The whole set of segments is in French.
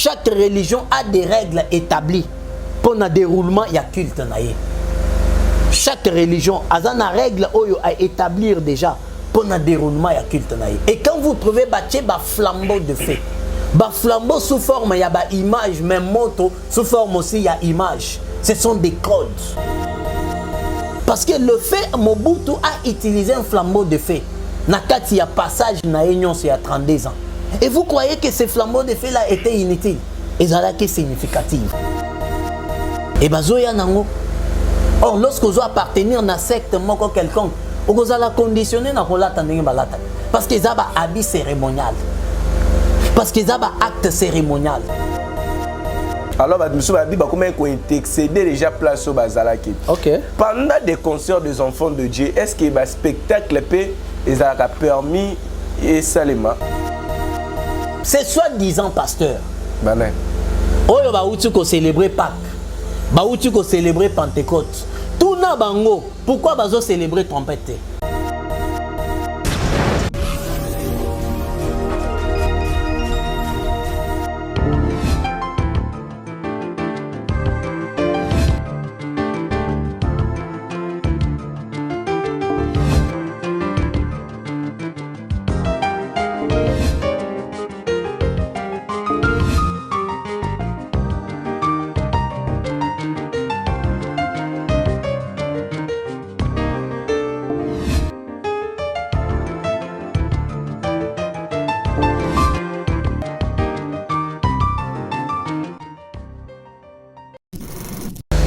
chaque religion a des règles établies pour le déroulement il y a culte naïe. Chaque religion a une règle à établir déjà pour le déroulement il y a culte naïe. Et quand vous trouvez un flambeau de feu, flambeau sous forme il y a une image, même moto sous forme aussi il y a image. Ce sont des codes. Parce que le fait Mobutu a utilisé un flambeau de feu. Nakati a passage na union il y a 32 ans. Et vous croyez que ce flambeau de feu là était inutile? Et ça a significatif. Et bazoya nango. Or lorsque vous appartenir à une secte moko quelconque, vous allez conditionner na kolata ndenge balata. Parce que ça a habit cérémonial. Parce que ça a acte cérémonial. Alors, monsieur Babi, comment est-ce excédé déjà place au Bazalaki? Ok. Pendant des concerts des enfants de Dieu, est-ce que le spectacle a permis et Salema? C'est soi-disant pasteur. Bané. Oyo ba utu ko célébrer Pâques. Ba utu ko célébrer Pentecôte. Tout na bango. Pourquoi bazo célébrer trompette?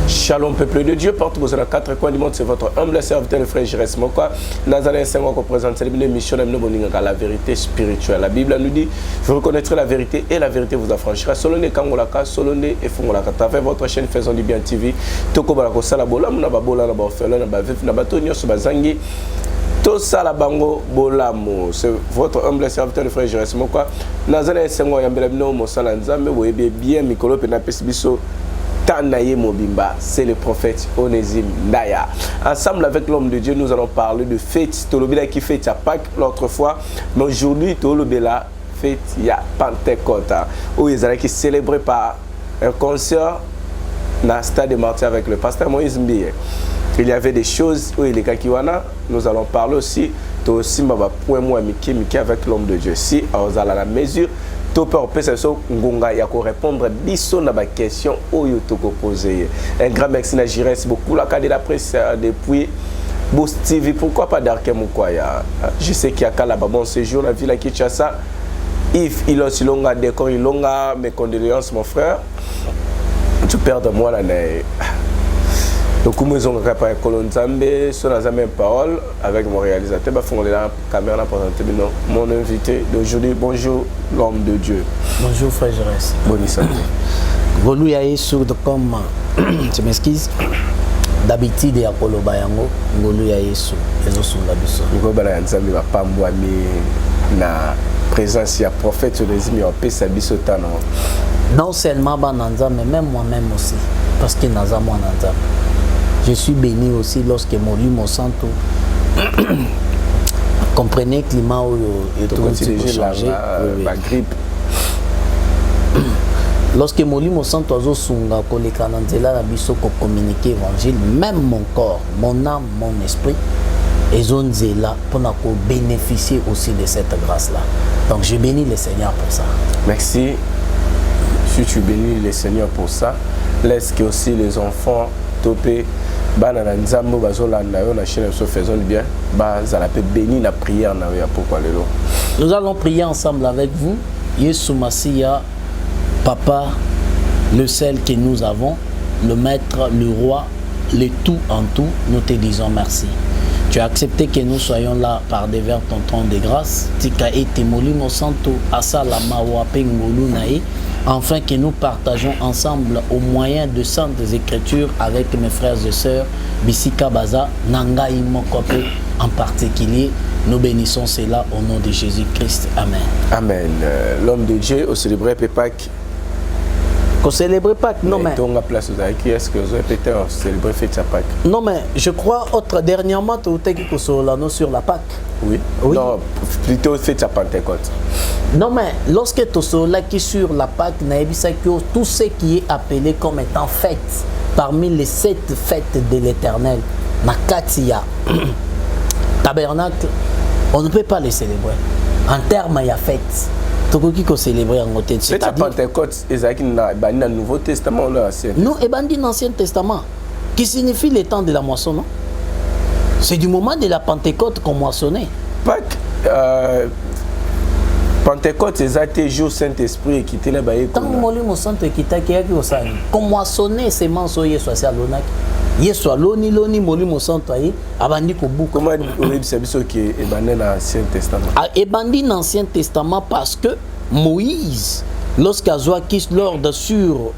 Shalom peuple de Dieu, partout vous êtes dans 4 coins du monde, c'est votre humble serviteur le frère Jérès Mokwa. Nazareth Saint qu'on présente cette émission de la vérité spirituelle. La Bible nous dit, vous reconnaîtrez la vérité et la vérité vous affranchira. Solone Kangolaka, Solone et Fongolaka. Travers votre chaîne Faisons du bien TV. Toko Barako Salabola, Munababola, Nabafelon, Nabavif, Nabatonio, Subazangi. Tout ça la bango bolamo, c'est votre humble serviteur le frère Jérès Mokwa. Nazareth Saint qu'on yambelabino Mosalanzame, vous avez bien Mikolo Penapesibiso. Tanaye Mobimba, c'est le prophète Onésime Ndaya. Ensemble avec l'homme de Dieu, nous allons parler de fête. Tolobila qui fête à Pâques l'autre fois, mais aujourd'hui, Tolobila fête à Pentecôte. Où ils allaient qui célébré par un concert dans le stade de Martyrs avec le pasteur Moïse Mbiye. Il y avait des choses où il est Kakiwana. Nous allons parler aussi de aussi point moi Miki avec l'homme de Dieu. Si on a la mesure. Ngonga ya ko répondre biso na ba question oyo to ko poser. Un grand merci na Jérès beaucoup la cadre de la presse depuis Boss TV. Pourquoi pas Darke Mukwaya? Je sais qu'il y a qu'à bon séjour la ville à Kinshasa. If il a si longa décor il longa mes condoléances mon frère. Tu perds de moi l'année. Donc, nous avons préparé Kolonzambe, sur la même parole avec mon réalisateur. Je vais la caméra pour présenter mon invité d'aujourd'hui. Bonjour, l'homme de Dieu. Bonjour, frère Jérès. Bonne santé. Volu ya Yesu comme je m'excuse. D'habitude ya koloba yango, ngolu ya Yesu ezosunga biso. Ngo bala nzambe ba pambwami na présence ya prophète Onésime ya pesa biso tano. Non seulement bananza mais même moi-même aussi parce que naza moi nanza. Je suis béni aussi lorsque Molimo Santo comprenez que climat est tout changé. La grippe. Lorsque Molimo Santo a sunga koleka na nzela na biso ko communiquer évangile, même mon corps, mon âme, mon esprit, ils ont là pour bénéficier aussi de cette grâce-là. Donc je bénis le Seigneur pour ça. Merci. Si tu bénis le Seigneur pour ça, laisse que aussi les enfants topé. Nous allons prier ensemble avec vous. Yesu Masia, Papa, le seul que nous avons, le Maître, le Roi, le tout en tout, nous te disons merci. Tu as accepté que nous soyons là par devers ton trône de grâce. Tika ete molimo santo asala mawape ngolu nae. Afin que nous partageons ensemble au moyen de saintes écritures avec mes frères et sœurs, Bisika Baza, Nanga Imokope en particulier. Nous bénissons cela au nom de Jésus-Christ. Amen. Amen. L'homme de Dieu, au célébré Pâques, Qu'on célèbre Pâques, non mais. Donc, à place qui est-ce que vous avez peut-être célébré fête à Pâques? Non mais je crois autre dernièrement tu as dit que sur la Pâques. Oui. Oui. Non, plutôt fête à Pentecôte. Non mais lorsque tu es là qui sur la Pâques, tout ce qui est appelé comme étant fête parmi les 7 fêtes de l'Éternel, Nakatia, tabernacle, on ne peut pas les célébrer. En termes, il y a fête. Tout qui célébrer en côté. Fête à Pentecôte, ils ont le Nouveau Testament ou l'Ancien? Non, et bandit l'Ancien Testament, qui signifie le temps de la moisson, non? C'est du moment de la Pentecôte qu'on moissonnait. Pâques, Pentecôte, c'est un jour Saint-Esprit qui était là-bas. Tant que mon centre qui t'a qui au sein, comme moissonner ces manceaux, yeso à l'onak, yeso à l'oni mon centre aïe, abandi ko bouc. Comment on dit ça qui est bandé dans l'Ancien Testament? Et bandit dans l'Ancien Testament parce que Moïse, lorsqu'il a quitté l'ordre sur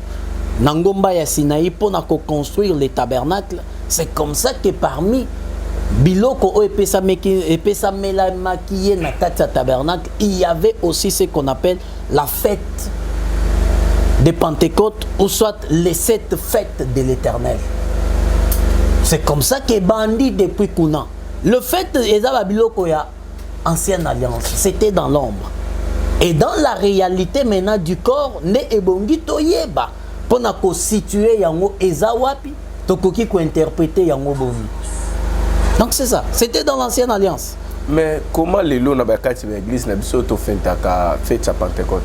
Nangomba ya Sinaï pour construire les tabernacles, c'est comme ça que parmi Biloko epesa maquillé na kati tabernacle, il y avait aussi ce qu'on appelle la fête de Pentecôte ou soit les 7 fêtes de l'Éternel. C'est comme ça que bandit depuis Kuna. Le fait de Biloko ya ancienne alliance, c'était dans l'ombre. Et dans la réalité maintenant du corps, ne ebongi toyeba pour na ko situer yango ezawapi tokoki ko interpréter yango bovi. Donc c'est ça, c'était dans l'ancienne alliance. Mais comment les lots dans l'église n'a pas fait à Pentecôte?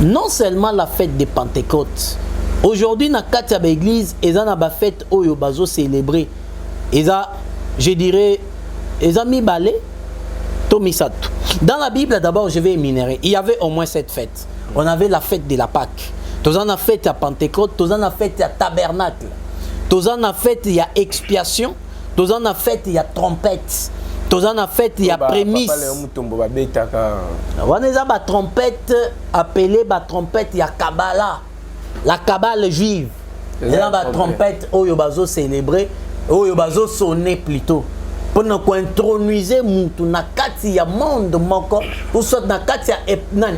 Non seulement la fête de Pentecôte. Aujourd'hui, dans l'église, ils ont une fête où ils ont célébré. Ils ont, je dirais, ils ont mis balai, Tomisatu. Dans la Bible, d'abord, je vais énumérer. Il y avait au moins 7 fêtes. On avait la fête de la Pâque. Tous en a fête à Pentecôte, tous en a fête à Tabernacle. Tous en a fête, il y a expiation. Tous en a fait, il y a trompette. Tous en a fait, il y a prémisse. On a la trompette appelée la trompette, il y a Kabbalah. La Kabbale juive. Il y a la trompette où il y a célébrer, où il y a sonner plutôt. Pour nous introniser, na kati ya monde moko, ou soit na kati ya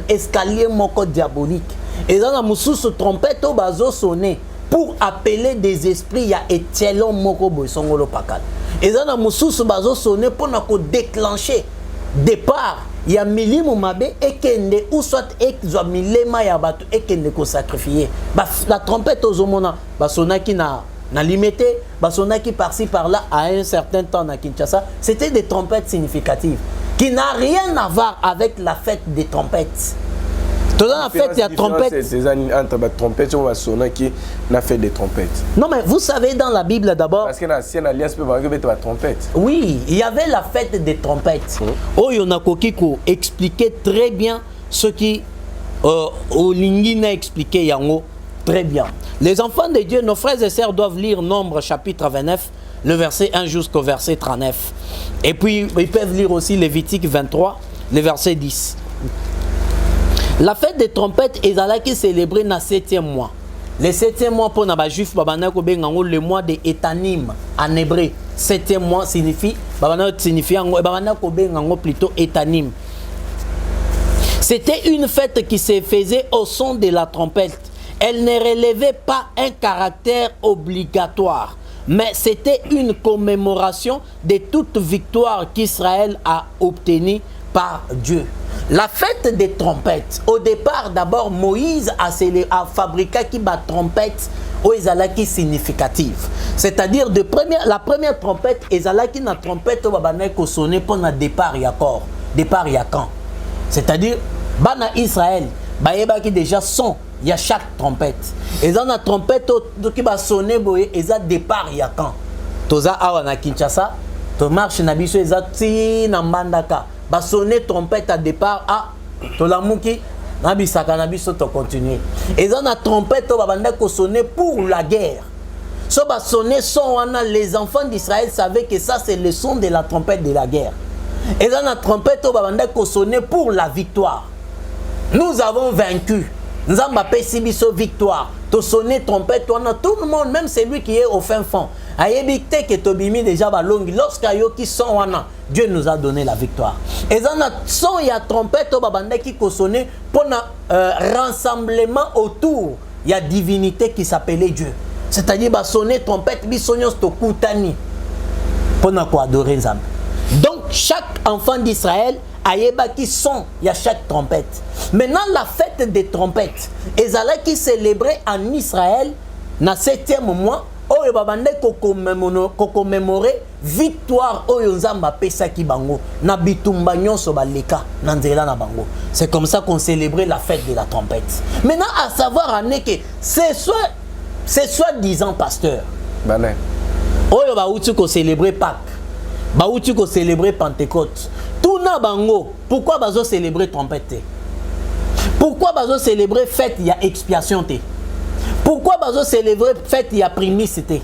escalier moko diabolique. Et dans la moussous trompette où il y a sonner. Pour appeler des esprits, il y a Etielon Moko Boisongolo Pakal. Et dans la moussous bazo sonné pour nous déclencher départ. Il y a Milimu Mabe et Kende ou soit Ekzo Milema Yabato et Kende ko sacrifier. La trompette aux homona, basona qui n'a limité, basona qui par-ci par-là à un certain temps à Kinshasa, c'était des trompettes significatives qui n'a rien à voir avec la fête des trompettes. En fait, il y a trompette. C'est entre la trompette et sonner qui n'a fait des trompettes. Non, mais vous savez dans la Bible d'abord. Parce que l'ancienne alliance peut avoir la trompette. Oui, il y avait la fête des trompettes. Oh, il y en a qui expliquait très bien ce qui Olingi n'a expliqué Yango très bien. Les enfants de Dieu, nos frères et sœurs doivent lire Nombre chapitre 29, le verset 1 jusqu'au verset 39. Et puis ils peuvent lire aussi Lévitique 23, le verset 10. La fête des trompettes est célébrée dans le 7e mois. Le 7e mois pour les juifs, le mois de Etanim en hébreu. 7e mois signifie plutôt Etanim. C'était une fête qui se faisait au son de la trompette. Elle ne relevait pas un caractère obligatoire, mais c'était une commémoration de toute victoire qu'Israël a obtenue par Dieu. La fête des trompettes, au départ, d'abord, Moïse a fabriqué la trompette qui significative. C'est-à-dire, la première trompette, la trompette qui sonne pour le départ Yakor, départ Yakan. C'est-à-dire, Bana Israël, qui déjà son, il y a chaque trompette. Et dans la trompette qui va sonner, il y a départ Yakan. Toza awana Kinshasa, to marche nabiso ezati na Mbandaka. Va sonner trompette à départ à Tolamuki, Nabisaka Nabiso to continuer. Et dans la trompette, on va sonner pour la guerre. So va sonner son, les enfants d'Israël savaient que ça c'est le son de la trompette de la guerre. Et dans la trompette, on va sonner pour la victoire. Nous avons vaincu. Nous avons appelé Sibiso victoire. To sonner trompette, tout le monde, même celui qui est au fin fond. Ayebite que Tobimi déjà balongi lorsqu'il y a qui sont Dieu nous a donné la victoire. Et ça a son il y a trompette au babanda qui sonné pour un rassemblement autour. Il y a divinité qui s'appelait Dieu. C'est-à-dire bah sonner trompette bisognos to kutani pour quoi adorer Nzambe. Donc chaque enfant d'Israël ayeba qui son il y a chaque trompette. Maintenant la fête des trompettes ezala qui célébrait en Israël na 7e mois oyo babande ko commémorer victoire oyo Nzamba pesa ki bango na bitumba nyonso baleka na nzela na bango. C'est comme ça qu'on célébrait la fête de la trompette. Maintenant à savoir en que c'est soi-disant pasteur. Bané. Oyo ba uti ko célébrer Pâques. Ba uti ko célébrer Pentecôte. Tout na bango, pourquoi bazo célébrer trompette? Pourquoi bazo célébrer fête il y a expiation té? Pourquoi bazo célébrer fête il y a prémice té?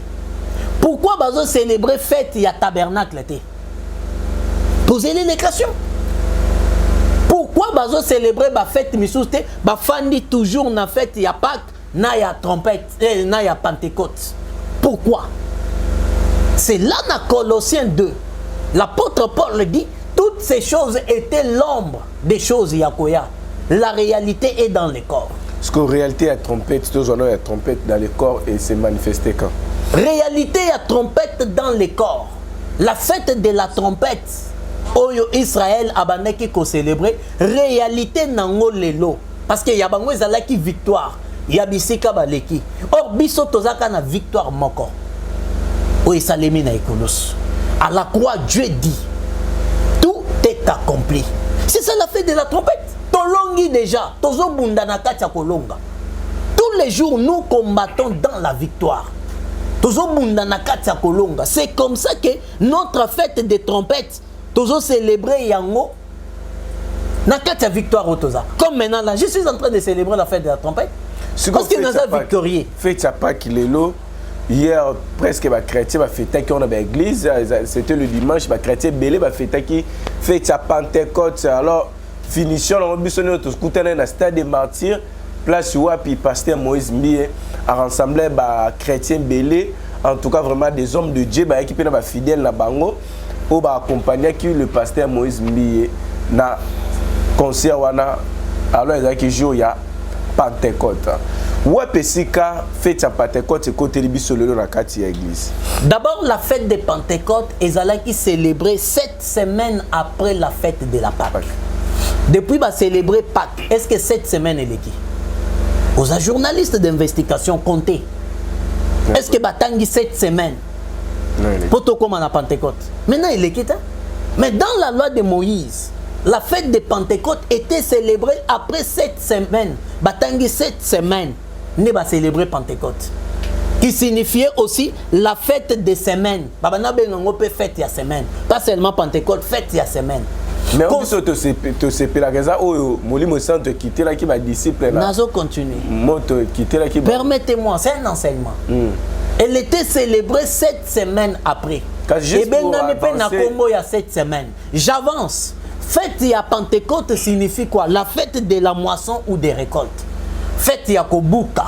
Pourquoi bazo célébrer fête il y a tabernacle té? Posez-les les questions. Pourquoi bazo célébrer ba fête misous té? Ba fandi toujours na fête il y a Pâques, na ya trompette, na ya Pentecôte. Pourquoi? C'est là dans Colossiens 2. L'apôtre Paul dit toutes ces choses étaient l'ombre des choses Yakoya. La réalité est dans le corps. Parce qu'en réalité, il y a trompette, il y a trompette dans le corps et c'est manifesté quand? Réalité, il y a trompette dans le corps. La fête de la trompette, Oyo Israël abaneki ko célébrer, réalité nango lelo. Parce que yabango ezalaki victoire. Yabisika baleki. Or biso tozaka na victoire moko. Oyo salemi na ekolos. À la croix, Dieu dit tout est accompli. C'est ça la fête de la trompette. Tolongi déjà, tozo bundana katia kolonga. Tous les jours, nous combattons dans la victoire. Tozo bundana katia kolonga. C'est comme ça que notre fête de trompette, tozo célébrer yango na katia victoire otoza. Comme maintenant là, je suis en train de célébrer la fête de la trompette. Parce que nous sommes victorieux. Fête ça pas qu'il est là. Hier, presque les chrétiens ont fêté qui on a l'église, c'était le dimanche, les chrétiens belé ont fêté qui fête sa Pentecôte. Alors, finition, on a besoin de scouter dans le stade des martyrs, place où puis pasteur Moïse Mbie a rassemblé les chrétiens belé, en tout cas vraiment des hommes de Dieu, qui sont fidèles dans Bango, ou accompagner le pasteur Moïse Mbie dans concert. Alors, il y a qui joue, il y a Pentecôte. D'abord, la fête de Pentecôte est célébrée 7 semaines après la fête de la Pâque. Depuis que célébrer Pâques, est-ce que 7 semaines est qui? Aux journalistes d'investigation, comptez. Est-ce que Batangi 7 semaines pour tout comme à la Pentecôte? Maintenant, il est qui? Mais dans la loi de Moïse, la fête de Pentecôte était célébrée après 7 semaines. Batangi 7 semaines. Ne va célébrer Pentecôte. Qui signifiait aussi la fête des semaines. Babana bengango peut fête il y a semaine. Pas seulement Pentecôte, fête il y a semaine. Mais on peut te séparer la raison où Molimo Saint te quitter là qui va disciple là. Nazo continue. Monte quitter là qui. Permettez-moi, c'est un enseignement. Elle était célébrée 7 semaines après. Et bengami pe na Congo il y a 7 semaines. J'avance. Fête il y a Pentecôte signifie quoi? La fête de la moisson ou des récoltes. Fête ya kobuka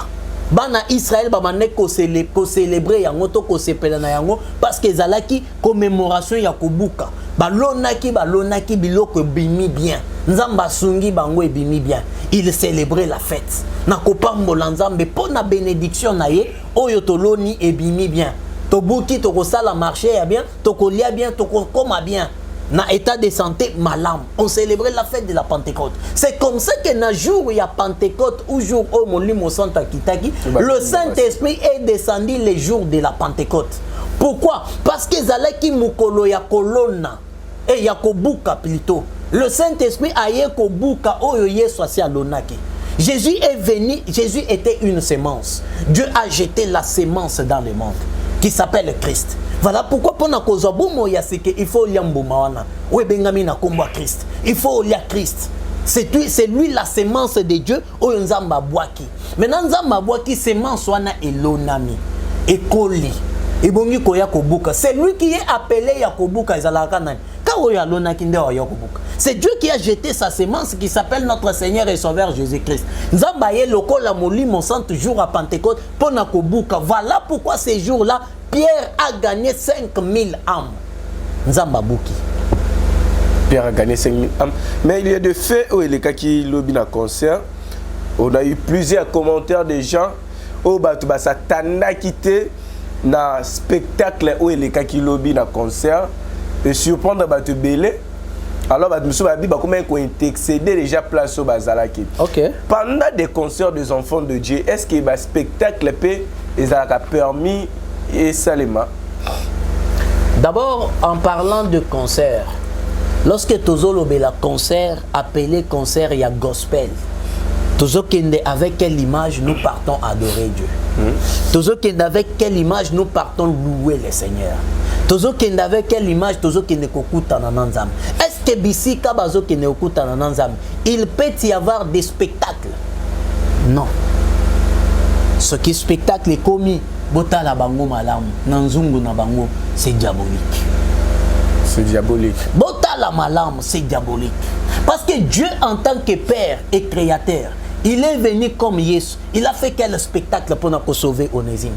bana Israël babane ko célébrer yango to ko sepela na yango parce que zalaki commémoration ya kobuka balonaki biloko bimi bien nzamba sungi bango ebimi bien. Il célébrait la fête na kopambola nzambe po na bénédiction na ye oyo toloni ebimi bien tobuki to ko sala marché ya bien to ko lia bien to ko koma bien. Na état de santé malam, on célébrait la fête de la Pentecôte. C'est comme ça que na jour où il y a Pentecôte ou jour où Molimo Santa Kitaki, le Saint-Esprit est descendu les jours de la Pentecôte. Pourquoi? Parce que zalaki mukolo ya kolona et ya kobuka plutôt. Le Saint-Esprit a yé kobuka oyo yeso asi alonaki. Jésus est venu, Jésus était une sémence. Dieu a jeté la sémence dans le monde qui s'appelle Christ. Voilà pourquoi pendant que il faut lire Mboumawana. Oui, Bengami na kombo Christ. Il faut lire Christ. C'est lui la sémence de Dieu. O Nzamba Bwaki. Maintenant Nzamba Bwaki sémence wana elonami. Ekoli. Ebongi koya kobuka. C'est lui qui est appelé Yakobuka ezalaka nani. Ka oya lonaki nde oya kobuka. C'est Dieu qui a jeté sa sémence qui s'appelle notre Seigneur et Sauveur Jésus-Christ. Nzamba ye lokola molimo sant jour à Pentecôte pona kobuka. Voilà pourquoi ces jours-là Pierre a gagné 5000 âmes. Nzamba Bouki. Pierre a gagné 5 000 âmes. Mais il y a des faits où il est qui lobby dans concert. On a eu plusieurs commentaires des gens où ça t'a quitté dans spectacle où il est qui lobby dans concert et surprendre te belé. Alors monsieur va dire comment on excédé déjà place au bazalaki. OK. Pendant des concerts des enfants de Dieu, est-ce que le spectacle peut a permis et salement? D'abord, en parlant de concert, lorsque Tozolo Bela concert, appelé concert, il y a gospel. Tozo Kende, avec quelle image nous partons adorer Dieu? Tozo Kende, avec quelle image nous partons louer le Seigneur? Tozo Kende, avec quelle image Tozo Kende Kokuta Nananzam? Est-ce que Bissi Kabazo Kende Kokuta Nananzam, il peut y avoir des spectacles? Non. Ce qui est spectacle est commis. Bota la bango malam, nanzungu na bango, c'est diabolique. C'est diabolique. Bota la malam, c'est diabolique. Parce que Dieu, en tant que Père et Créateur, il est venu comme Jésus. Il a fait quel spectacle pour nous sauver Onésime?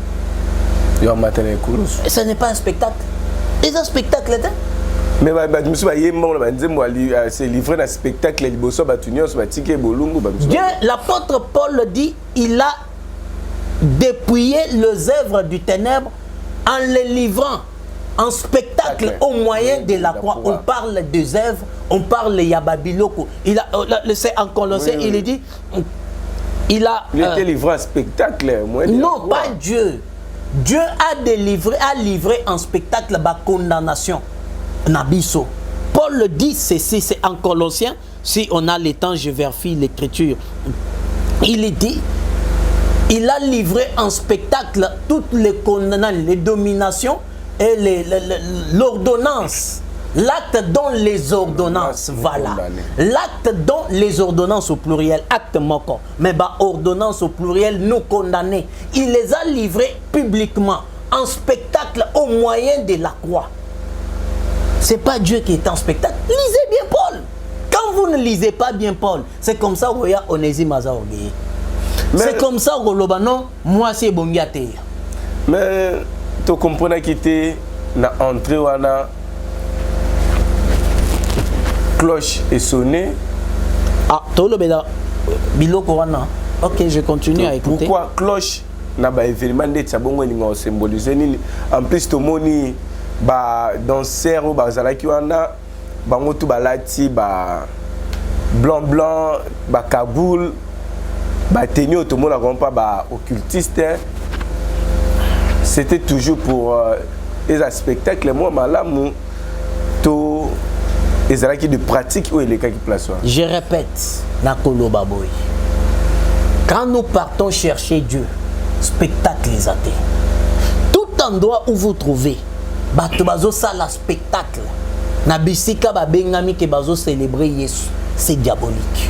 Ce n'est pas un spectacle. C'est un spectacle. Mais c'est livré un spectacle. Dieu, l'apôtre Paul dit, il a dépouiller les œuvres du ténèbre en les livrant en spectacle au moyen de la croix. On parle des œuvres, on parle de Yababiloko. Il a, c'est en Colossiens, il dit, il était livré en spectacle. Non, pas Dieu. Dieu a livré en spectacle la condamnation. Nabiso. Paul le dit ceci, c'est en Colossiens. Si on a le temps, je vérifie l'écriture. Il dit, il a livré en spectacle toutes les condamnations, les dominations et l'ordonnance. L'acte dont les ordonnances, voilà. L'acte dont les ordonnances au pluriel, acte moko, mais ordonnance au pluriel, nous condamner. Il les a livrés publiquement, en spectacle, au moyen de la croix. C'est pas Dieu qui est en spectacle. Lisez bien Paul. Quand vous ne lisez pas bien Paul, c'est comme ça que Onésime Maza Orgueil. C'est comme ça que l'obano, moi c'est Bongiate. Mais tu comprends qu'il était dans l'entrée où la cloche est sonnée. Ah, tu as biloko wana. Ok, je continue à écouter. Pourquoi cloche n'a pas événement de Tchabongo ni symbolisé ni en plus to moni ba danseur ou ba zalaki wana ba ngotu balati ba blanc ba kaboul ba tenio tout le monde pas ba occultiste. C'était toujours pour les spectacles moi malamu to les zalaki de pratique ou les cas qui place. Je répète nakolo baboy. Quand nous partons chercher Dieu, spectacle les athées. Tout endroit où vous trouvez bato bazo sala spectacle na bisika ba bengami ke bazo célébrer Yesu, c'est diabolique.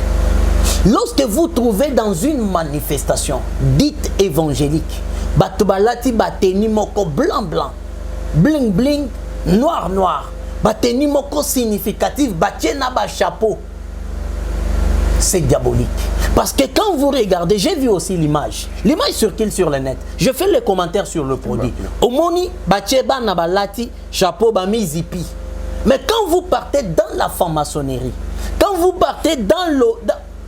Lorsque vous trouvez dans une manifestation dite évangélique, bato balati bateni moko blanc bling bling noir bateni moko significatif batie na ba chapeau, c'est diabolique. Parce que quand vous regardez, j'ai vu aussi l'image circule sur le net. Je fais les commentaires sur le produit. Omoni, bacheba nabalati, chapeau bami zipi. Mais quand vous partez dans la franc-maçonnerie, quand vous partez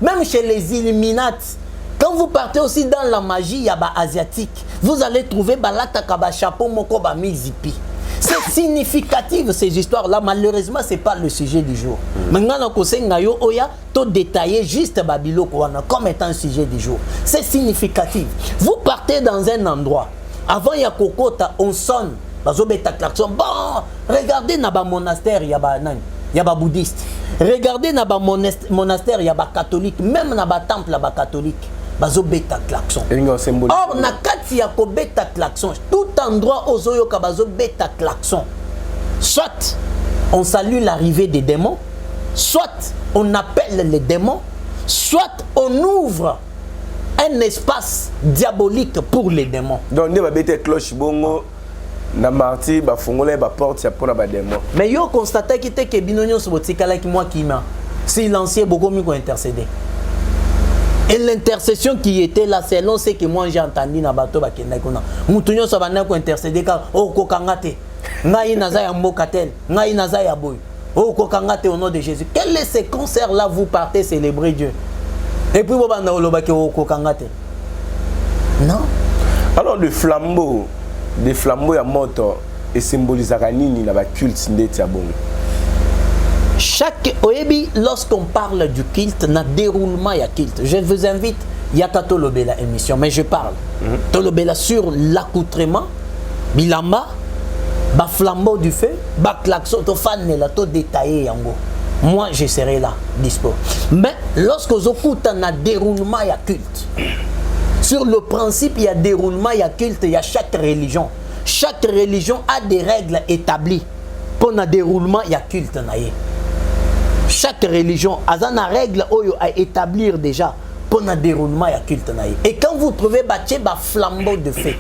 même chez les Illuminati, quand vous partez aussi dans la magie yaba asiatique, vous allez trouver balata kaba chapeau moko bami zipi. C'est significatif ces histoires-là. Malheureusement, ce n'est pas le sujet du jour. Maintenant, on a tout détaillé juste Babilo comme étant un sujet du jour. C'est significatif. Vous partez dans un endroit. Avant, il y a Kokota, on sonne. Bon, regardez dans le monastère, il y a des bouddhistes. Regardez dans le monastère, il y a des catholiques. Même dans le temple, il y a des catholiques. Bazo beta klaxon. Or na kati ya ko beta klaxon, tout endroit ozoyo ka bazo beta klaxon. Soit on salue l'arrivée des démons, soit on appelle les démons, soit on ouvre un espace diabolique pour les démons. Donc ne ba beta cloche bongo na marti ba fongola ba porte ya pour ba démons. Mais yo constaté que binonyo so botikala ki moi qui m'a silencieux beaucoup mieux ko intercéder. Et l'intercession qui était là, c'est long, c'est que moi j'ai entendu dans le bateau. Moutounyo Sabana ko intercéder car oh kokangate. Ngai naza ya mokatel, ngai naza ya boy. Oh, kokangate au nom de Jésus. Quels sont ces concerts-là vous partez célébrer Dieu? Et puis, vous banda olobaki o kokangate. Non. Alors, des flambeaux à moto et symbolisent nini na ba culte ndeti ya bongo. Chaque oebi, lorsqu'on parle du culte, na déroulement il y a culte. Je vous invite, il y a Tolobela émission, mais je parle. Tolobela sur l'accoutrement, bilamba, ba flambeau du feu, ba klaxon, to fan la to détaillé yango. Moi, je serai là, dispo. Mais lorsque vous écoutez un déroulement, il y a culte. Sur le principe, il y a déroulement, il y a culte, il y a chaque religion. Chaque religion a des règles établies. Pour le déroulement, il y a culte. Chaque religion a une règle à établir déjà. Pour le déroulement, il y a culte. Et quand vous trouvez un flambeau de feu,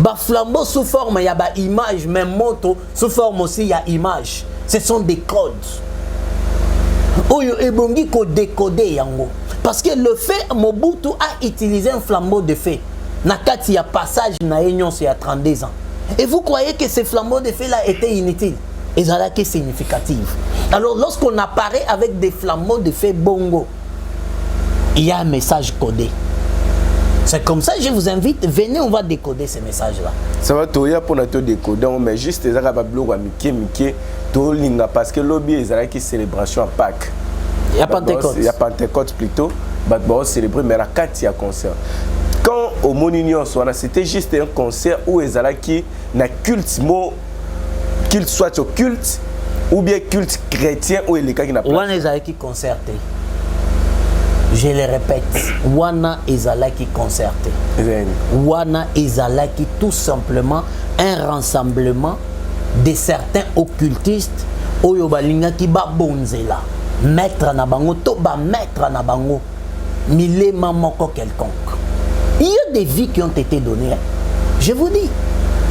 un flambeau sous forme, il y a une image, même moto, sous forme aussi, il y a une image. Ce sont des codes. Oyo ebongi ko décoder yango parce que le fait Mobutu a utilisé un flambeau de feu nakati ya passage na union c'est à 32 ans et vous croyez que ces flambeaux de feu là étaient inutiles et ça là qui significatif. Alors lorsqu'on apparaît avec des flambeaux de feu bongo, il y a un message codé. C'est comme ça, je vous invite, venez, on va décoder ces messages-là. Ça va toya pour notre décoder, mais juste les arabes bloquent Mickey, Tolinga, parce que l'objet est une célébration à Pâques. Il y a Pentecôte. Il y a Pentecôte plutôt, mais on célébrer, mais la 4 il y a concert. Quand au Monunion, c'était juste un concert où ils allaient qui n'a culte, qu'il soit au culte, ou bien culte chrétien, ou il est qui n'a pas. Ou ils allaient qui concerté. Je le répète, wana ezalaki concerté. Wana ezalaki tout simplement un rassemblement de certains occultistes oyo balingaki ba bonzela maître na bango to ba maître na bango milema moko quelconque. Il y a des vies qui ont été données. Je vous dis,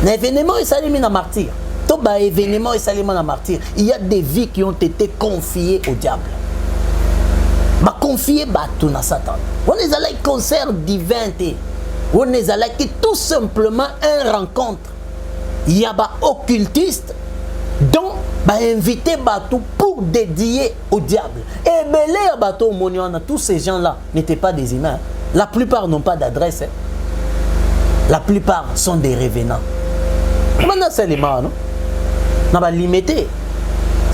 l'événement est salé na martyr. To ba événement est salé na martyr. Il y a des vies qui ont été confiées au diable. Ma confier tout na Satan. On est allé concert divin. On est allé tout simplement une rencontre. Il y a des occultistes dont invité tout pour dédier au diable. Et belé bateau moniana, tous ces gens-là n'étaient pas des humains. La plupart n'ont pas d'adresse. La plupart sont des revenants. Maintenant c'est les mains, non? On va limiter.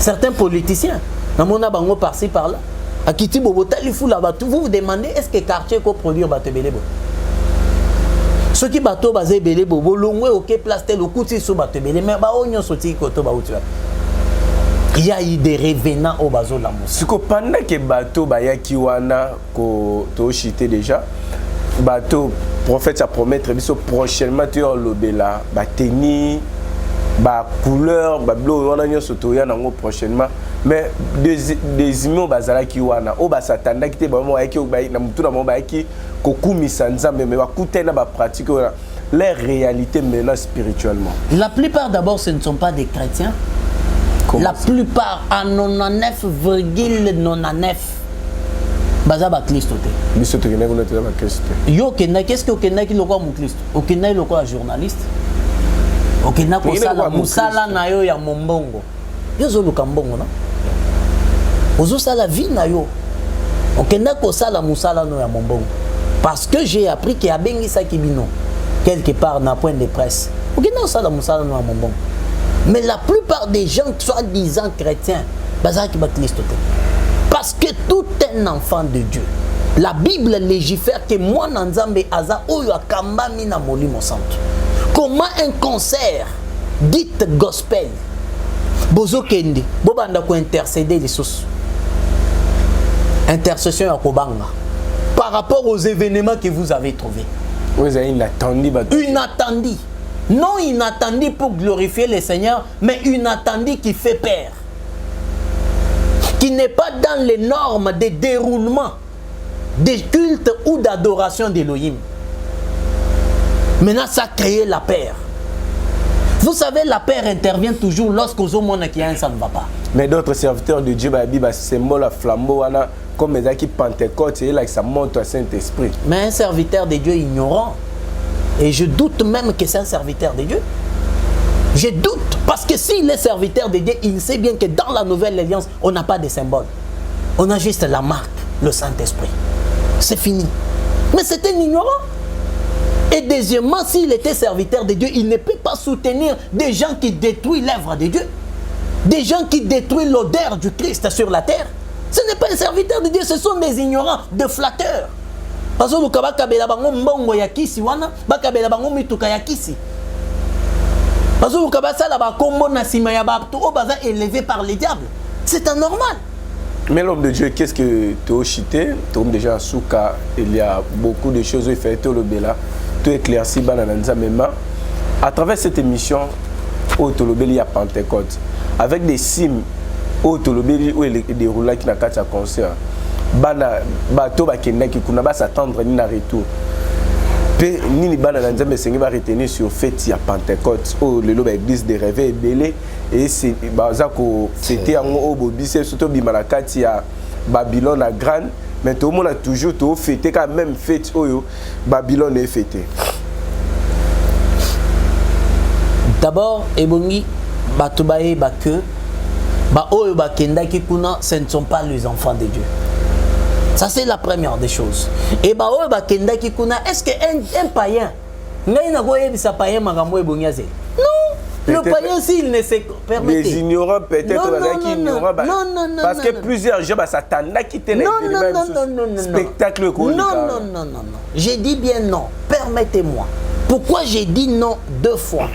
Certains politiciens, on a bango par-ci par-là. À Kiti Bobota, vous vous demandez est-ce que quartier peut produire bateau belé? Ceux qui bateau basé belé bobo, l'ongwe ok place tel au couti sous bateau belé, mais bah on y sorti koto ba outu. Il y a eu des revenants au bateau la mousse. Ce que pendant que bateau baya kiwana ko to chité déjà, bateau prophète a promettre biso prochainement tu as l'obéla, ba teni, ba couleur, ba bleu on a nyo sotoya nango prochainement. Mais des humains bazala ki wana o ba satanda ki te ba mo ayaki o ba na mutu na mo ba ayaki kokumisa nzambe mais ba kutena ba pratique les réalités maintenant spirituellement. La plupart d'abord ce ne sont pas des chrétiens. Comment la plupart à 99,99 baza ba Christ te. Biso te kena ko na te ba Christ. Yo kena qu'est-ce que kena ki lokwa mu Christ? O kena lokwa journaliste. O kena ko sala musala na yo ya mombongo. Yo zo lukambongo na. Ozo sala vie na yo. Okenda ko sala musala no ya mombongo. Parce que j'ai appris qu'il y a bengi sa kibino quelque part dans point de presse. Okenda sala musala no ya mombongo. Mais la plupart des gens soi-disant chrétiens, bazaki baklisto te. Parce que tout un enfant de Dieu. La Bible légifère que moi nanzambe aza oyo akamba mina molimo santo. Comment un concert dit gospel bozo kende bobanda ko intercéder les sous intercession ya kobanga par rapport aux événements que vous avez trouvés. Vous avez inattendu non inattendu pour glorifier le Seigneur, mais inattendu qui fait peur, qui n'est pas dans les normes de déroulement des cultes ou d'adoration d'Élohim. Maintenant ça a créé la peur. Vous savez, la peur intervient toujours lorsqu'aux hommes qui ça ne va pas. Mais d'autres serviteurs de Dieu, c'est symbole à flambeau, comme les qui Pentecôte, et là ça monte au Saint-Esprit. Mais un serviteur de Dieu ignorant, et je doute même que c'est un serviteur de Dieu. Je doute Parce que s'il est serviteur de Dieu, il sait bien que dans la nouvelle alliance, on n'a pas de symbole. On a juste la marque, le Saint-Esprit. C'est fini. Mais c'est un ignorant. Et deuxièmement, s'il était serviteur de Dieu, il ne peut pas soutenir des gens qui détruisent l'œuvre de Dieu. Des gens qui détruisent l'odeur du Christ sur la terre. Ce n'est pas un serviteur de Dieu, ce sont des ignorants, des flatteurs. Parce que vous avez mbongo ya kisi wana, bakabela bango mituka ya kisi. Parce que vous avez élevé par les diables. C'est anormal. Mais l'homme de Dieu, qu'est-ce que tu as chité? Tu as déjà souka, il y a beaucoup de choses, il fait tout le béla, tout éclairci, à travers cette émission, au Tolobeli, il y a Pentecôte, avec des signes, au Tolobeli, où il y a des roulants qui n'ont pas de concert, bateau qui kuna ba s'attendre ni na retour. Ni les bana dans mais c'est va retenir sur fête il y a Pentecôte au le l'église de réveil belé et c'est bazako c'était en au bobise surtout bimalakati à Babylone à grande mais tout le monde a toujours tout fêté quand même fête oyo Babylone est fêté. D'abord ebongi batubaye ba que ba oyo ba kendaki kuna ce ne sont pas les enfants de Dieu. Ça c'est la première des choses. Et bah oh bah kendaki kuna est-ce que un païen ngai na goye bisa païen makambo ebonyaze? Non, le païen s'il ne se permet. Les ignorants peut-être qui ignorants parce que plusieurs gens s'attendent à quitter les spectacle non. J'ai dit bien non. Permettez-moi. Pourquoi j'ai dit non deux fois?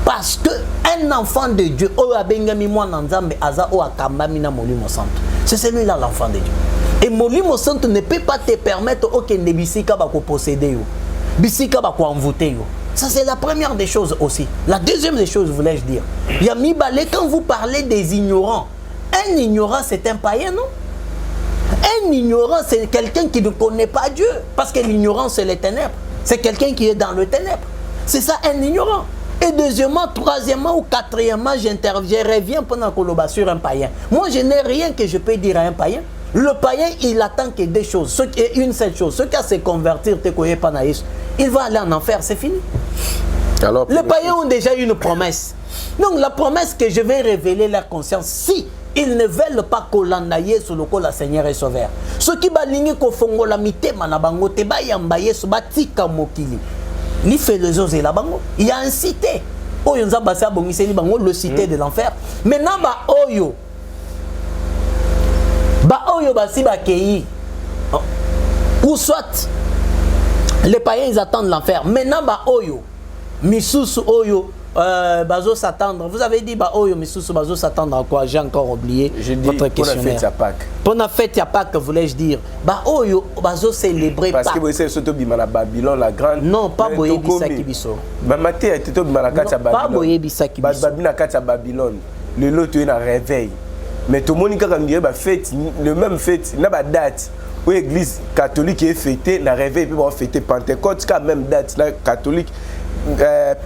Parce que un enfant de Dieu, oh abengami moi nzambe aza o akambami na molimo santo. C'est celui-là l'enfant de Dieu. Et Molimo Santo ne peut pas te permettre aucun de bisika ba ko posséder yo. Bisika ba ko envoûter yo. Ça c'est la première des choses aussi. La deuxième des choses voulais-je dire. Yami Balé quand vous parlez des ignorants, un ignorant c'est un païen non? Un ignorant c'est quelqu'un qui ne connaît pas Dieu parce que l'ignorance c'est les ténèbres. C'est quelqu'un qui est dans le ténèbre. C'est ça un ignorant. Et deuxièmement, troisièmement ou quatrièmement, je reviens pendant qu'on sur un païen. Moi je n'ai rien que je peux dire à un païen. Le païen, il attend que des choses. Une seule chose. Ceux qui a se convertir, il va aller en enfer, c'est fini. Alors, les païens ont déjà une promesse. Donc la promesse que je vais révéler leur conscience, si ils ne veulent pas colandailler sur le col la Seigneur et Sauveur. Ceux qui balingi ko fongo la mité manabango te ba yambaye so batika mokili. Li fait les os et la bango. Il y a un cité. Oyo nzabasa bongiseli bango le cité de l'enfer. Maintenant ba oyo ba oyo basi ba kei ou soit les païens ils attendent l'enfer. Maintenant ba oyo misusu oyo bazo s'attendre. Vous avez dit ba oyo misusu bazo s'attendre à quoi? J'ai encore oublié votre questionnaire. Pour la fête ya Pâques, voulais-je dire ba oyo bazo célébrer parce que vous savez surtout bimala Babylone la grande. Non, pas boye bisaki biso. Ba maté a été bimala kati Babylone. Pas boye bisaki biso. Babylone kati Babylone. Le lot est en réveil. Mais tout le monde a fête, le même fête, n'a pas date. Où l'église catholique est fêtée, n'a réveil, puis on fêter Pentecôte, quand même date la catholique,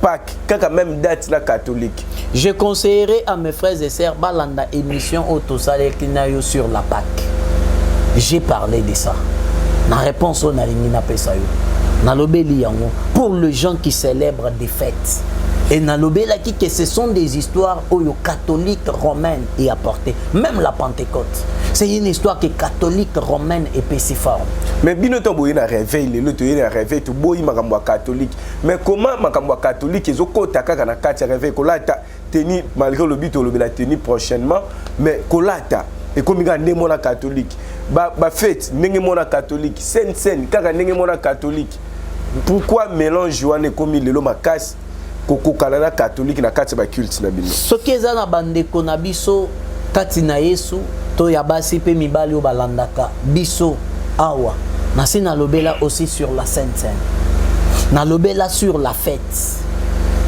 Pâques, quand même date la catholique. Je conseillerais à mes frères et sœurs, balanda émission autosalé kinayo sur la Pâques. J'ai parlé de ça. La réponse on a l'ingina pesayo. Na lobeli yango pour les gens qui célèbrent des fêtes. Et Nalobela qui que ce sont des histoires catholiques romaines y apportées. Même la Pentecôte. C'est une histoire qui est catholique romaine et pacifique. Mais bien autant boy na réveil, le lot na réveil tout boy makambo catholique. Mais comment makambo catholique ils ont kotaka kana kati réveil kolata teni malgré le but le tenir prochainement mais kolata et comme il y a des mona catholique. Ba fête ndenge mona catholique, scène kaka ndenge mona catholique. Pourquoi mélange Joanne comme le makasi Koko kanana catholique na kati ba culte na bino. Soki eza na bandeko na biso kati na Yesu to ya basi pe mibali o balandaka biso awa. Na sina lobela aussi sur la Sainte Seine. Na lobela sur la fête.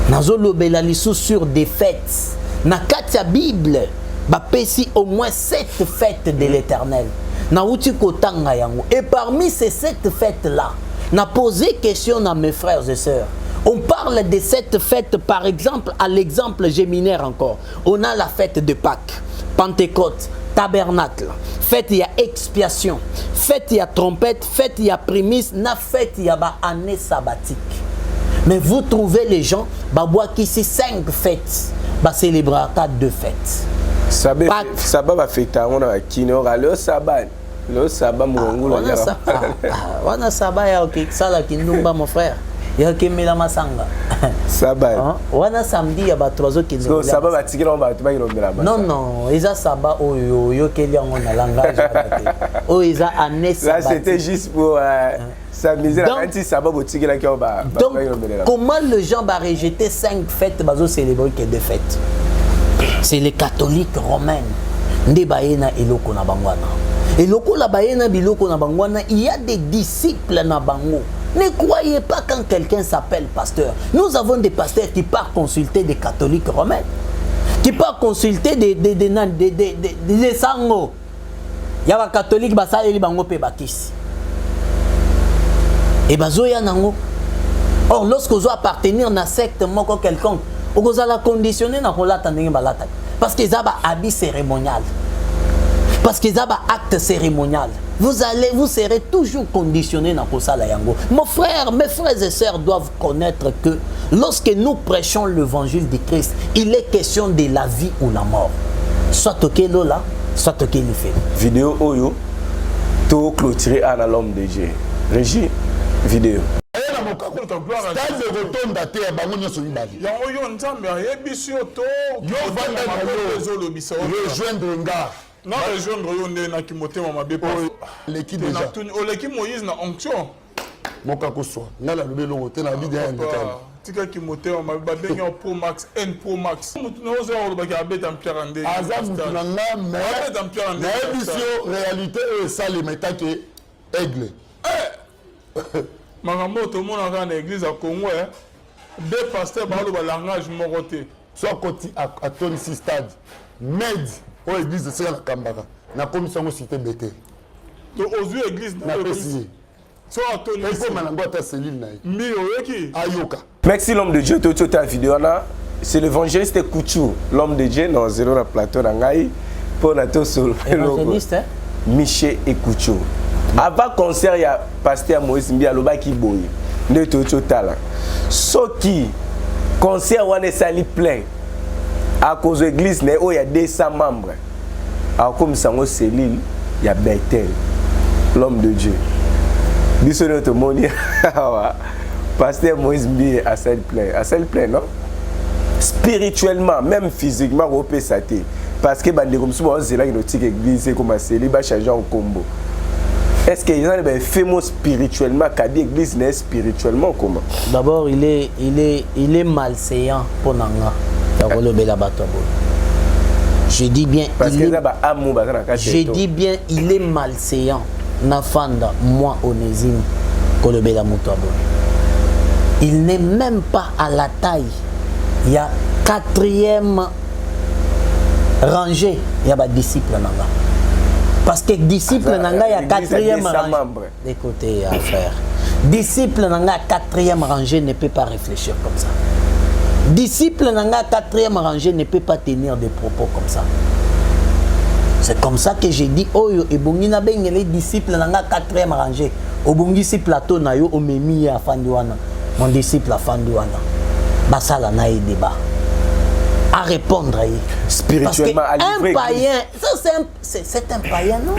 Na zo lobela lisu sur des fêtes. Na kati ya Bible ba pesi au moins 7 fêtes de l'Éternel. Na uti kotanga yango. Et parmi ces 7 fêtes là, na posé question à mes frères et sœurs. On parle de cette fête, par exemple, à l'exemple géminaire encore. On a la fête de Pâques, Pentecôte, Tabernacle, fête il y a expiation, fête il y a trompette, fête il y a prémisse, na fête il y a année sabbatique. Mais vous trouvez les gens, babouaki ici 5 fêtes. célébrer deux fêtes. Sabbat va fêter on a kino le sabbat. Le sabbat mon on a sabbat ya OK ça la kindumba mon frère. Ya kemela masanga. Sabbat. On a samedi ya ba trozo ki. So sabbat va tikela on ba tuba Non non, isa sabbat oyo yo keli on a langage adapté. O isa année sabbat. Là c'était juste pour s'amuser la quand sabbat bo tikela ki on ba. Donc comment les gens va rejeter 5 fêtes bazo célébrer que 2 fêtes? C'est les catholiques romains. Ndebayena eloko na bangwana. Eloko la bayena biloko na bangwana, il y a des disciples na bango. Ne croyez pas quand quelqu'un s'appelle pasteur. Nous avons des pasteurs qui partent consulter des catholiques romains, qui partent consulter des sango. Il y a des catholiques qui bango pe bakisi. Et bazoya nango. Or lorsque vous appartenir à secte moko quelconque, vous allez conditionner na kolata ndenge balata. Parce que ça va habit cérémonial. Parce que ça va acte cérémonial. Vous serez toujours conditionné dans la yango. Mes frères et sœurs doivent connaître que lorsque nous prêchons l'évangile de Christ, il est question de la vie ou la mort. Soit ok là, soit ok le fait. Vidéo oyo, tout clôturé à l'homme de Dieu. Régie, vidéo. Non, rejoindre Yonde na Kimotema mabe pas. L'équipe déjà. L'équipe Moïse na onction. Moka koso. Na la lobelo wote na vidéo ndekana. Tika Kimotema mabe ba bengi en Pro Max, N Pro Max. Mutu na ozo olo ba ka beta mpira ande. Azam tunanga mais. Beta mpira ande. Na émission réalité et ça les metake aigle. Makambo to mona ka na église à Congo deux pasteurs ba lo ba langage moroté. Soit côté à Tony Stade. Med au église de Sera Kambara na commission cité bété donc aux yeux église na précisé soit Tony il faut manango ta cellule na mi oyeki ayoka. Merci l'homme de Dieu tout ta vidéo là c'est l'évangéliste Kouchou l'homme de Dieu dans zéro la plateau d'Angaï pour na to solo évangéliste Michel et Kouchou avant concert il y a pasteur Moïse Mbia loba ki boye ne to tala soki concert wana sali plein à cause de l'église, il y a 200 membres. Alors, comme ça, dans cellule, il y a Bethel, l'homme de Dieu. Bisous notre monde, pasteur Moïse Mbi à celle plein, non? Spirituellement, même physiquement, on peut s'attendre. Parce que les comme souvent, c'est là que notre église, comme à cellule, va changer en combo. Est-ce qu'il y a des faits spirituellement, qu'a dit l'église n'est spirituellement comment? D'abord, il est malséant pour Nanga. Je dis bien, il est malséant. Nafanda, moi, Onésime, Kolobela Moutouabo. Il n'est même pas à la taille. Il y a 4e rangée. Il y a des disciples Nanga. Parce que disciple Nanga, il y a 4e rangée. Écoutez, frère. Disciple Nanga, 4e rangée ne peut pas réfléchir comme ça. Disciple nanga 4e rangée ne peut pas tenir des propos comme ça. C'est comme ça que j'ai dit oyo ebongi na bengele disciple nanga 4e rangée. Obongi si plateau na yo omemi ya fandiwana. Mon disciple a fandiwana. Basala na y débat. À répondre à spirituellement à livrer. Un païen, ça c'est un païen non.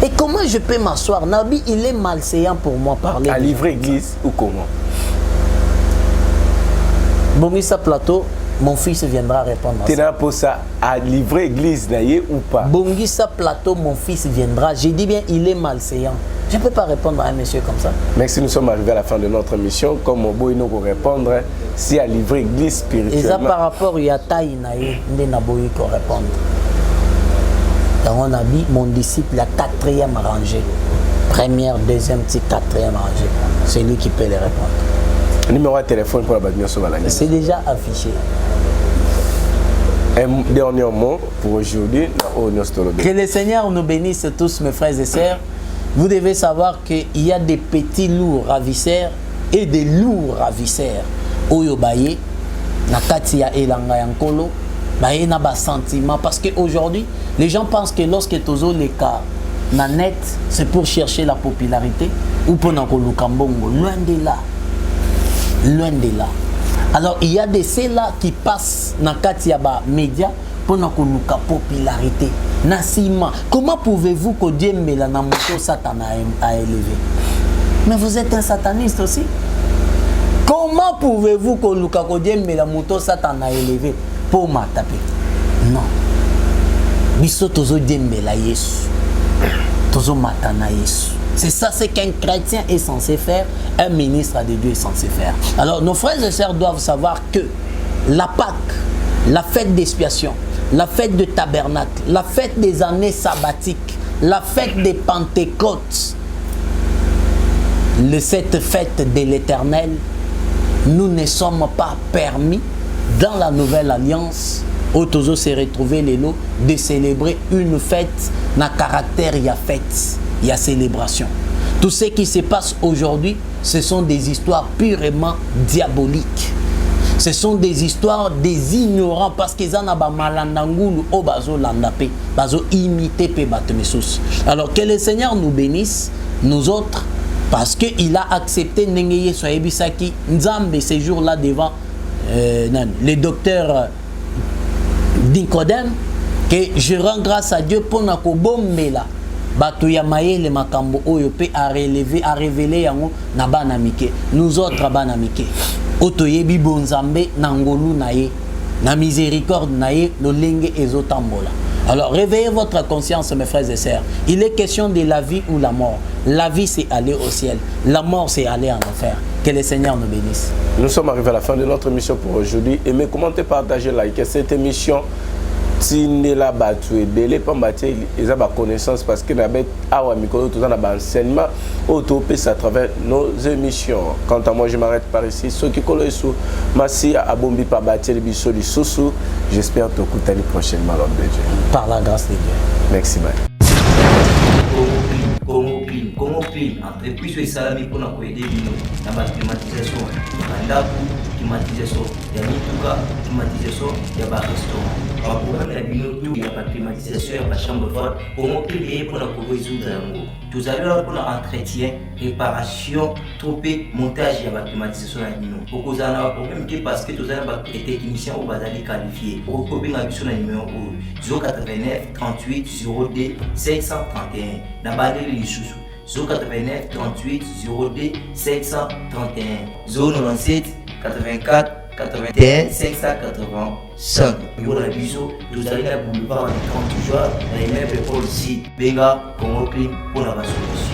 Et comment je peux m'asseoir? Nabi, il est malséant pour moi parler. À livrer église ou comment? Bongisa plateau, mon fils viendra répondre à ça. Tu n'as pas ça à livrer église ou pas? Bongisa plateau, mon fils viendra. J'ai dit bien, il est malséant. Je ne peux pas répondre à un monsieur comme ça. Merci, nous sommes arrivés à la fin de notre mission. Comme Mobo, il nous répondre si à livrer église spirituellement. Et ça par rapport à Taï Naï, il n'a pas eu répondre. Donc on a dit, mon disciple, la 4e rangée. Première, 2e, 4e rangée. C'est lui qui peut les répondre. Numéro de téléphone pour la Badmio Sovalani. C'est déjà affiché. Un dernier mot pour aujourd'hui. Que le Seigneur nous bénisse tous, mes frères et sœurs. Vous devez savoir qu'il y a des petits lourds ravisseurs et des lourds ravisseurs. Oyo baye, nakati ya elanga yankolo, baye na ba sentiment. Parce qu'aujourd'hui, les gens pensent que lorsque tozo les cas na net, c'est pour chercher la popularité ou pour nakolo kambongo. Loin de là. Loin de là. Alors il y a des ceux-là qui passent dans Katiaba média pour nous popularité. Nassima, comment pouvez-vous que Dieu me l'a moto Satan a élevé? Mais vous êtes un sataniste aussi. Comment pouvez-vous que Luka Dieu me la moto Satan a élevé pour m'attaquer? Non. Biso tozo Dieu me la Yesu. Tozo matana Yesu. C'est ça ce qu'un chrétien est censé faire, un ministre de Dieu est censé faire. Alors nos frères et sœurs doivent savoir que la Pâque, la fête d'expiation, la fête de tabernacle, la fête des années sabbatiques, la fête des Pentecôtes, cette fête de l'Éternel, nous ne sommes pas permis dans la nouvelle alliance où tous se retrouver les lots de célébrer une fête dans caractère, il y a fête, il y a célébration. Tout ce qui se passe aujourd'hui, ce sont des histoires purement diaboliques. Ce sont des histoires des ignorants parce qu'ils en ont malandangulu au bazo landapé, bazo imité pe batmesus. Alors que le Seigneur nous bénisse, nous autres, parce qu'il a accepté Nengeye Soyebisaki Nzambe ces jours-là devant les docteurs Nicodème, que je rends grâce à Dieu pour nakobombela bato ya mayele makambo oyo pe a révéler yango na bana mike. Nous autres bana mike otoyebi bonzambe na ngolu na ye na miséricorde na ye lolenge ezotambola. Alors réveillez votre conscience mes frères et sœurs. Il est question de la vie ou la mort. La vie c'est aller au ciel, la mort c'est aller en enfer. Que le Seigneur nous bénisse. Nous sommes arrivés à la fin de notre émission pour aujourd'hui. Aimez, commentez, partagez, likez cette émission. Si nous sommes là, ils ont connaissance parce que nous avons un enseignement autopiste à travers nos émissions. Quant à moi, je m'arrête par ici. Ceux qui connaissent, merci à Bombi par bâtir les Sousou. J'espère te écouter prochainement, l'homme de Dieu. Par la grâce de Dieu. Merci, man. Congo Clean, entreprise et salami pour nous aider dans la climatisation, climatisation, il y a Nituka, climatisation, il y a restaurant. Par problème, il y a la climatisation, il y a la chambre froide. Congo Clean est pour nous résoudre l'amour. Tout à l'heure, pour l'entretien, réparation, troupé, montage, il y a la climatisation. Pour que vous ayez un problème, parce que vous avez des techniciens ou des qualifiés. Pour que vous ayez un numéro 089 38 02 531. Dans 089 38 02 531 097 84 81 585. Pour la biseau, vous allez la boulevard en 30 jours, dans les mêmes écoles ici. Benga, Congo Clean pour la solution.